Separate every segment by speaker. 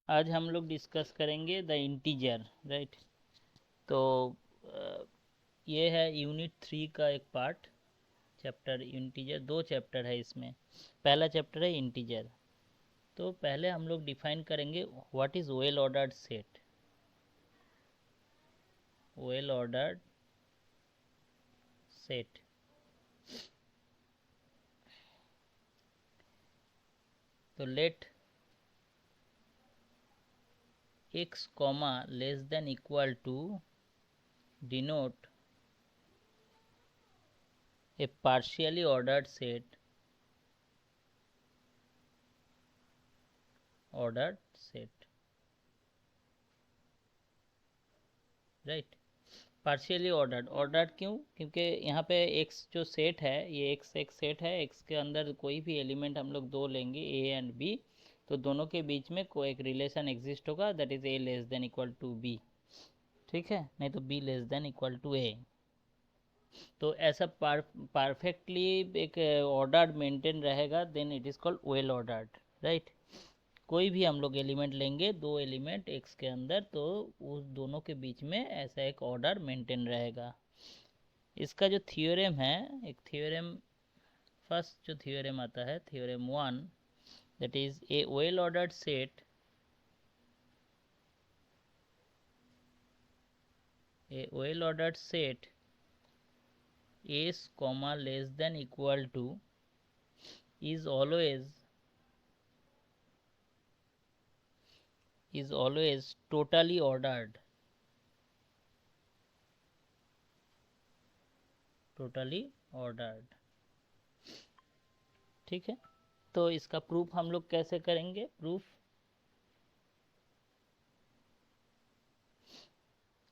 Speaker 1: आज हम लोग डिस्कस करेंगे द इंटीजर, राइट। तो ये है यूनिट 3 का एक पार्ट, चैप्टर इंटीजर। दो चैप्टर है इसमें। पहला चैप्टर है इंटीजर। तो पहले हम लोग डिफाइन करेंगे what is well ordered set. Well ordered set, तो let x comma less than equal to denote a partially ordered set, right. Partially ordered, ordered क्यों? क्योंकि यहाँ पे x जो सेट है, ये x एक सेट है। x के अंदर कोई भी एलिमेंट हम लोग दो लेंगे, a एंड b, तो दोनों के बीच में कोई एक रिलेशन एग्जिस्ट होगा, that is a less than equal to b। ठीक है, नहीं तो b less than equal to a। तो ऐसा परफेक्टली एक ऑर्डर्ड मेंटेन रहेगा, then it is called well ordered, right. कोई भी हम लोग एलिमेंट लेंगे, दो एलिमेंट x के अंदर, तो उस दोनों के बीच में ऐसा एक ऑर्डर मेंटेन रहेगा। इसका जो थ्योरम है, एक थ्योरम, फर्स्ट जो थ्योरम आता है, theorem 1, that is a well ordered set, A well ordered set s comma less than equal to is always totally ordered, ठीक है। तो इसका प्रूफ हम लोग कैसे करेंगे? Proof,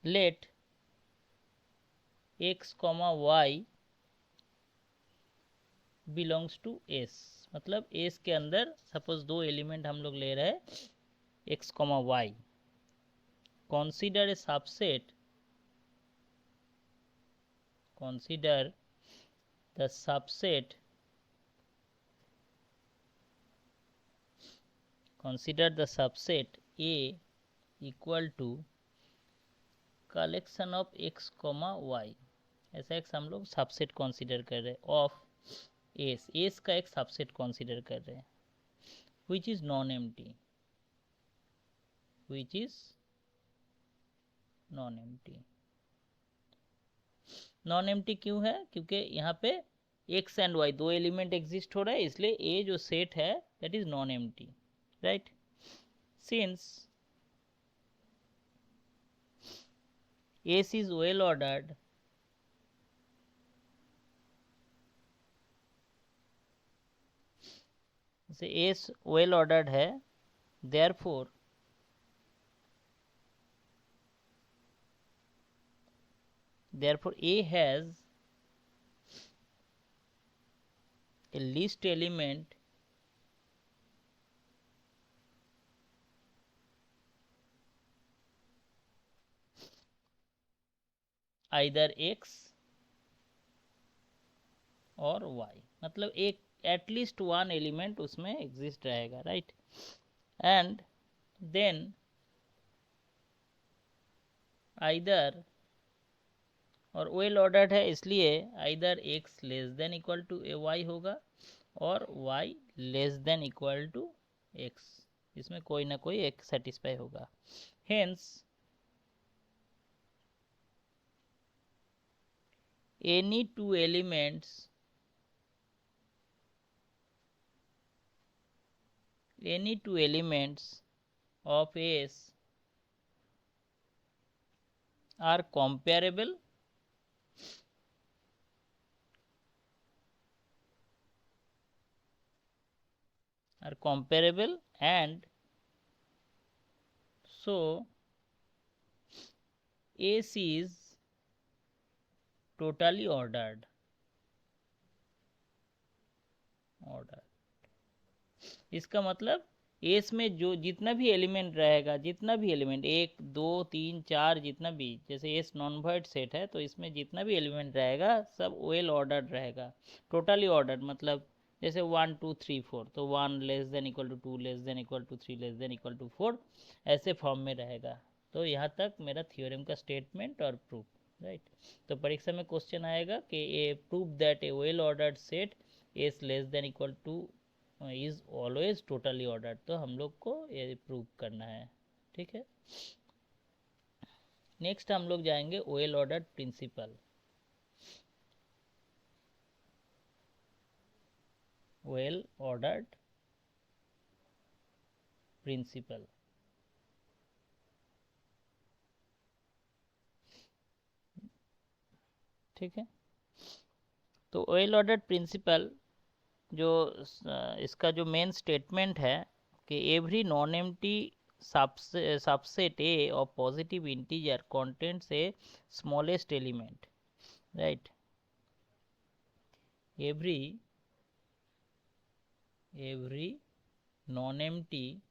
Speaker 1: let x comma y belongs to s। मतलब s के अंदर सपोज दो एलिमेंट हम लोग ले रहे हैं, x comma y, consider a subset, consider the subset, consider the subset a equal to collection of x comma y। ऐसा एक हम लोग सबसेट कंसीडर कर रहे हैं ऑफ एस का एक सबसेट कंसीडर कर रहे हैं, which is non empty, which is non empty. Non empty क्यों है? क्योंकि यहाँ पे x एंड y दो एलिमेंट एग्जिस्ट हो रहा है, इसलिए a जो सेट है that is non empty, right. Since S is well ordered, से S well ordered है, therefore A has a least element either x और y, मतलब एक एटलीस्ट वन एलिमेंट उसमें एग्जिस्ट रहेगा, राइट। एंड देन आइदर, और well ordered है इसलिए either x less than equal to a y होगा और y less than equal to x, इसमें कोई ना कोई एक सेटिस्फाई होगा। Hence any two elements of S are comparable and so S is totally ordered। इसका मतलब एस में जो जितना भी एलिमेंट रहेगा, जितना भी एलिमेंट, एक दो तीन चार, जितना भी, जैसे एस नॉन वॉइड सेट है तो इसमें जितना भी एलिमेंट रहेगा सब वेल ऑर्डर्ड रहेगा। टोटली ऑर्डर्ड मतलब जैसे 1 2 3 4, तो 1 less than equal to 2 less than equal to 3 less than equal to 4, ऐसे फॉर्म में रहेगा। तो यहाँ तक मेरा थ्योरम का स्टेटमेंट और प्रूफ, राइट। तो परीक्षा में क्वेश्चन आएगा कि A prove that a well ordered set S less than equal to is always totally ordered, तो हम लोग को ये प्रूव करना है, ठीक है। नेक्स्ट हम लोग जाएंगे well ordered principle. Well ordered principle, ठीक है। तो वेल ऑर्डर्ड प्रिंसिपल जो इसका जो मेन स्टेटमेंट है कि every non empty subset A of positive integer contents A smallest element, right. Every non empty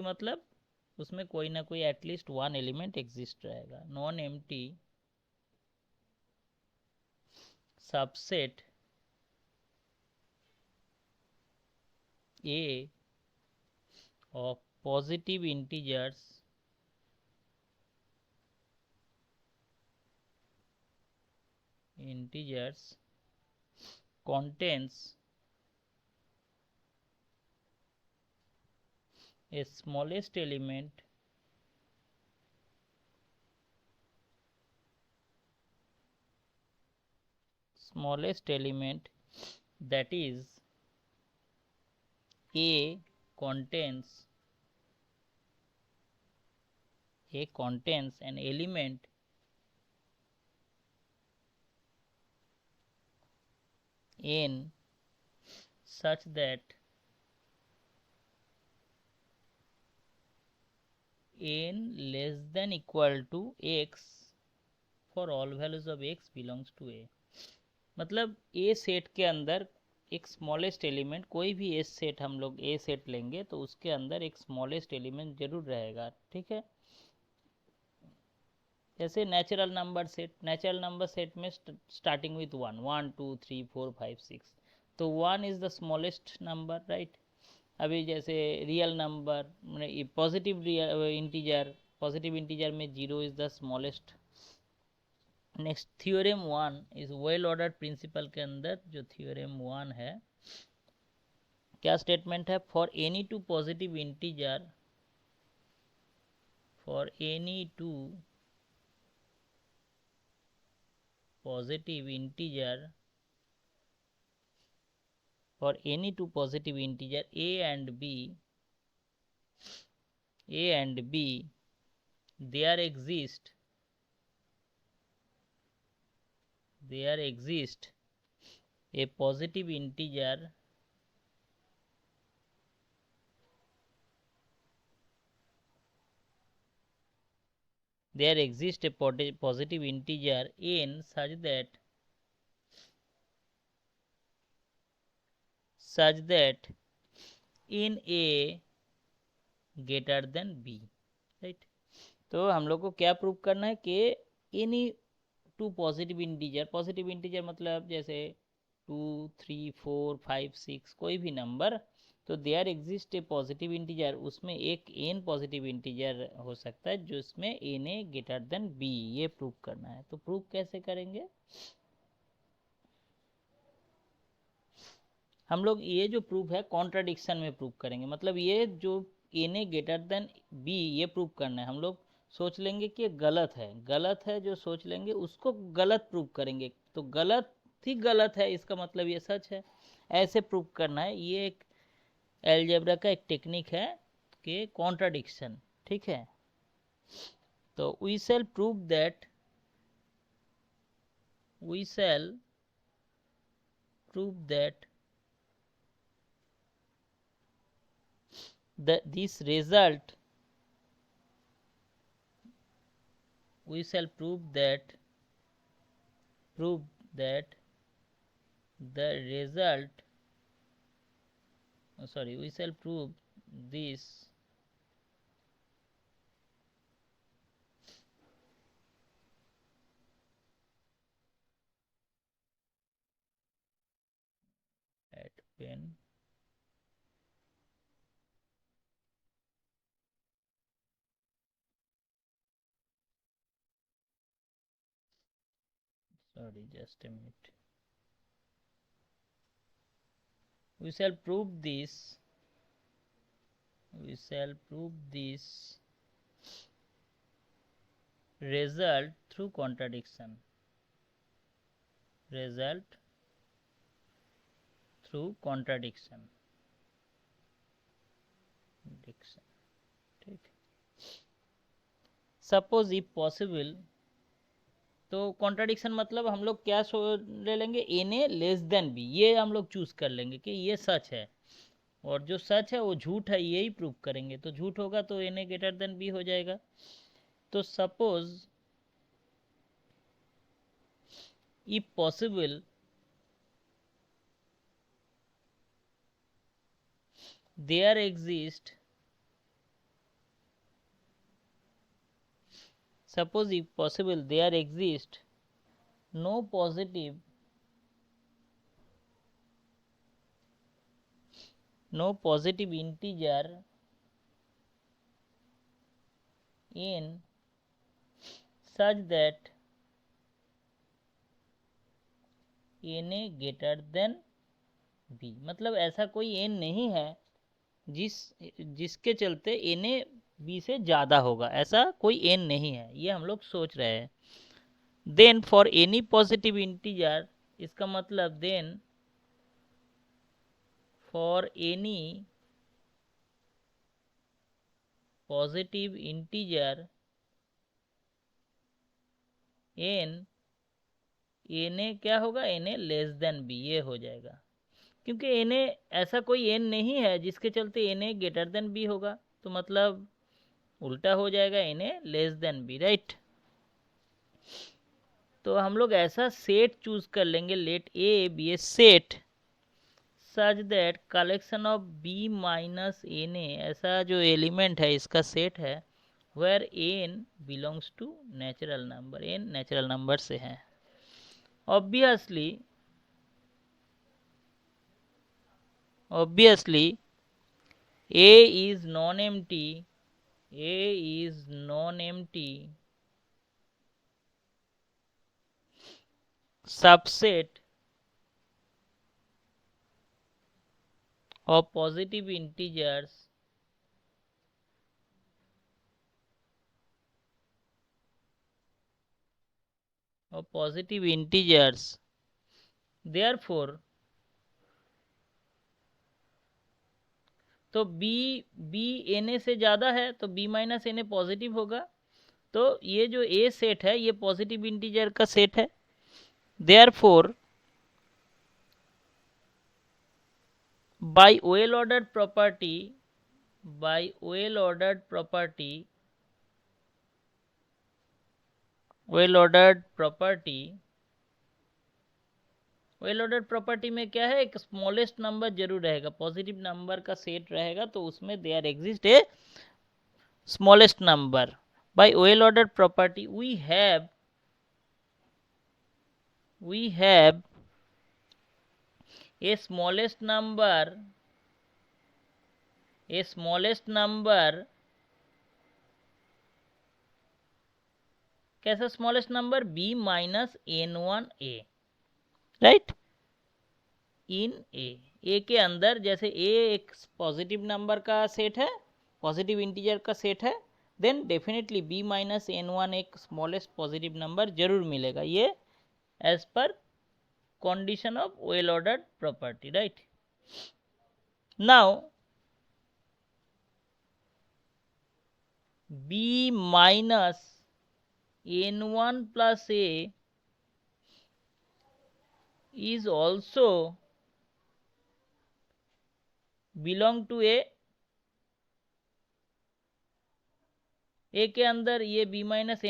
Speaker 1: मतलब उसमें कोई ना कोई एटलीस्ट वन एलिमेंट एग्जिस्ट रहेगा। Non empty subset A of positive integers contains a smallest element that is A contains an element n such that n less than equal to x for all values of x belongs to A। मतलब ए set के अंदर एक smallest element, कोई भी ए set हम लोग ए set लेंगे तो उसके अंदर एक स्मॉलेस्ट एलिमेंट जरूर रहेगा, ठीक है। जैसे नेचुरल नंबर सेट में स्टार्टिंग विथ 1 1 2 3 4 5 6, तो 1 is the smallest number, right. अभी जैसे रियल नंबर पॉजिटिव इंटीजर में 0 is the smallest. Next theorem 1 is well ordered principle के अंदर जो थ्योरम 1 है, क्या स्टेटमेंट है? For any two positive integer a and b there exist a positive integer n such that in a greater than b, right. तो हम लोग को क्या प्रूव करना है कि एनी टू पॉजिटिव इंटीजर मतलब जैसे 2 3 4 5 6 कोई भी नंबर, तो there exist a positive integer, उसमें एक एन पॉजिटिव इंटीजर हो सकता है जो इसमें n a greater than b, ये प्रूव करना है। तो प्रूव कैसे करेंगे हम लोग? ये जो प्रूफ है कॉन्ट्राडिक्शन में प्रूव करेंगे, मतलब ये जो n a greater than b ये प्रूव करना है। हम लोग सोच लेंगे कि ये गलत है जो सोच लेंगे उसको गलत प्रूव करेंगे, तो गलत ही गलत है इसका मतलब ये सच है, ऐसे प्रूव करना है। ये एक एलजेब्रा का एक टेक्निक है कि कॉन्ट्राडिक्शन, ठीक है। तो we shall prove that this result we shall prove that the result we shall prove this pen sorry, just a minute. We shall prove this result through contradiction. ठीक, suppose if possible, तो contradiction मतलब हम लोग क्या ले लेंगे, n a less than b, ये हम लोग चूज कर लेंगे कि ये सच है और जो सच है वो झूठ है, यही प्रूव करेंगे। तो झूठ होगा तो n a greater than b हो जाएगा। तो suppose if possible there exist suppose if possible there exist no positive integer n such that n a greater than b, मतलब ऐसा कोई n नहीं है जिसके चलते एन ए बी से ज़्यादा होगा, ऐसा कोई एन नहीं है, ये हम लोग सोच रहे हैं। Then for any positive integer, इसका मतलब then for any positive integer n, n a क्या होगा, n a less than b, ये हो जाएगा। क्योंकि एन ए ऐसा कोई एन नहीं है जिसके चलते n a greater than b होगा, तो मतलब उल्टा हो जाएगा, n a less than b, right. तो हम लोग ऐसा सेट चूज कर लेंगे, let A be a set such that collection of b minus n a, ऐसा जो एलिमेंट है इसका सेट है where n belongs to natural number, n natural number से है। obviously a is non-empty subset of positive integers therefore, तो b n a से ज़्यादा है तो b minus n a positive होगा, तो ये जो ए सेट है ये पॉजिटिव इंटीजर का सेट है। Therefore by well ordered property में क्या है, एक स्मॉलेस्ट नंबर जरूर रहेगा, पॉजिटिव नंबर का सेट रहेगा, तो उसमें there exist a smallest number. By well ordered property we have a smallest number कैसा smallest number, b minus n1a, right. In A के अंदर, जैसे a एक पॉजिटिव नंबर का सेट है, पॉजिटिव इंटीजर का सेट है, then definitely b minus n1 एक स्मॉलेस्ट पॉजिटिव नंबर जरूर मिलेगा, ये as per condition of well ordered property, right? Now b minus n1 plus a is also belong to a के अंदर ये b minus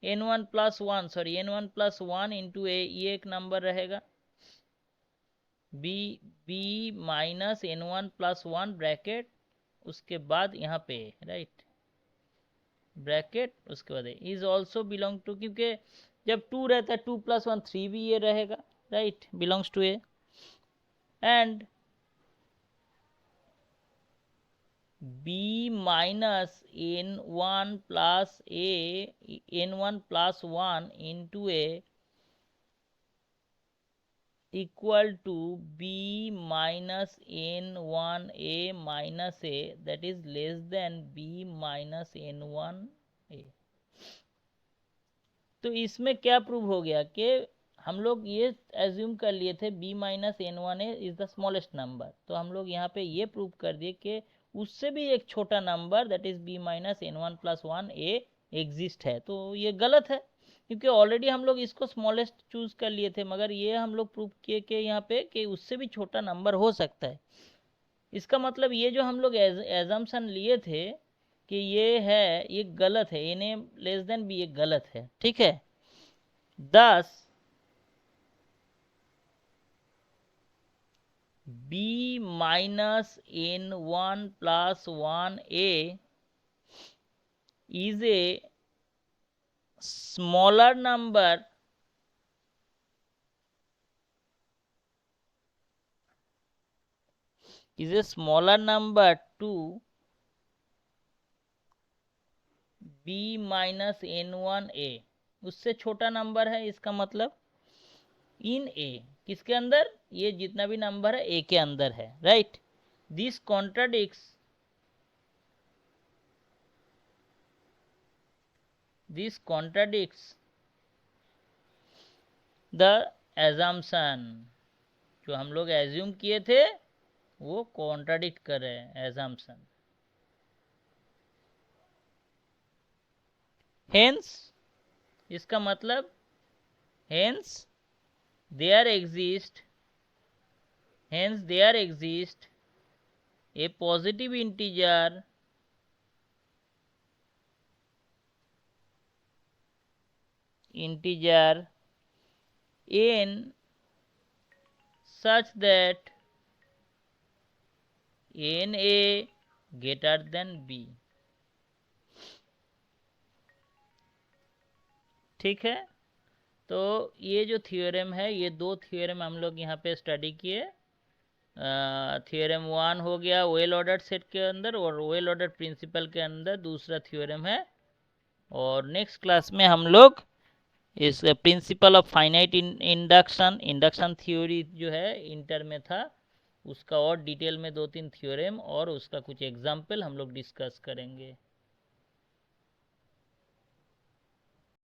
Speaker 1: n1 plus one into A, ये एक number रहेगा, b minus n1 plus one bracket, उसके बाद यहाँ पे राइट ब्रैकेट, उसके बाद इज ऑल्सो बिलोंग टू, क्योंकि जब 2 रहता है 2 प्लस 1 3 भी ये रहेगा, राइट, belongs to A. And b minus n1 plus n1 plus 1 into a equal to b minus n1 a minus a, that is less than b minus n1 a। तो इसमें क्या प्रूव हो गया कि हम लोग ये एज्यूम कर लिए थे b minus n one a is the smallest number, तो हम लोग यहाँ पे ये प्रूव कर दिए कि उससे भी एक छोटा number that is b minus n one plus one a exist है। तो ये गलत है क्योंकि ऑलरेडी हम लोग इसको स्मॉलेस्ट चूज कर लिए थे, मगर ये हम लोग प्रूव किए कि यहाँ पे कि उससे भी छोटा नंबर हो सकता है। इसका मतलब ये जो हम लोग एजम्पशन लिए थे कि ये है, ये गलत है, n a less than b, ये गलत है। ठीक है, thus b minus n1 plus 1a is a smaller number to b minus n1a, उससे छोटा नंबर है। इसका मतलब इन ए, किसके अंदर, ये जितना भी नंबर है ए के अंदर है, right. This contradicts the assumption, जो हम लोग एज्यूम किए थे वो कॉन्ट्राडिक्ट कर रहे हैं एजम्पशन। हेंस, इसका मतलब hence there exist a positive integer n such that na greater than b। ठीक है, तो ये जो थ्योरम है, ये दो थ्योरम हम लोग यहाँ पे स्टडी किए। थ्योरम 1 हो गया वेल ऑर्डर्ड सेट के अंदर, और वेल ऑर्डर्ड प्रिंसिपल के अंदर दूसरा थ्योरम है। और नेक्स्ट क्लास में हम लोग इस principle of finite induction theory जो है इंटर में था, उसका और डिटेल में 2-3 थ्योरम और उसका कुछ एग्जाम्पल हम लोग डिस्कस करेंगे।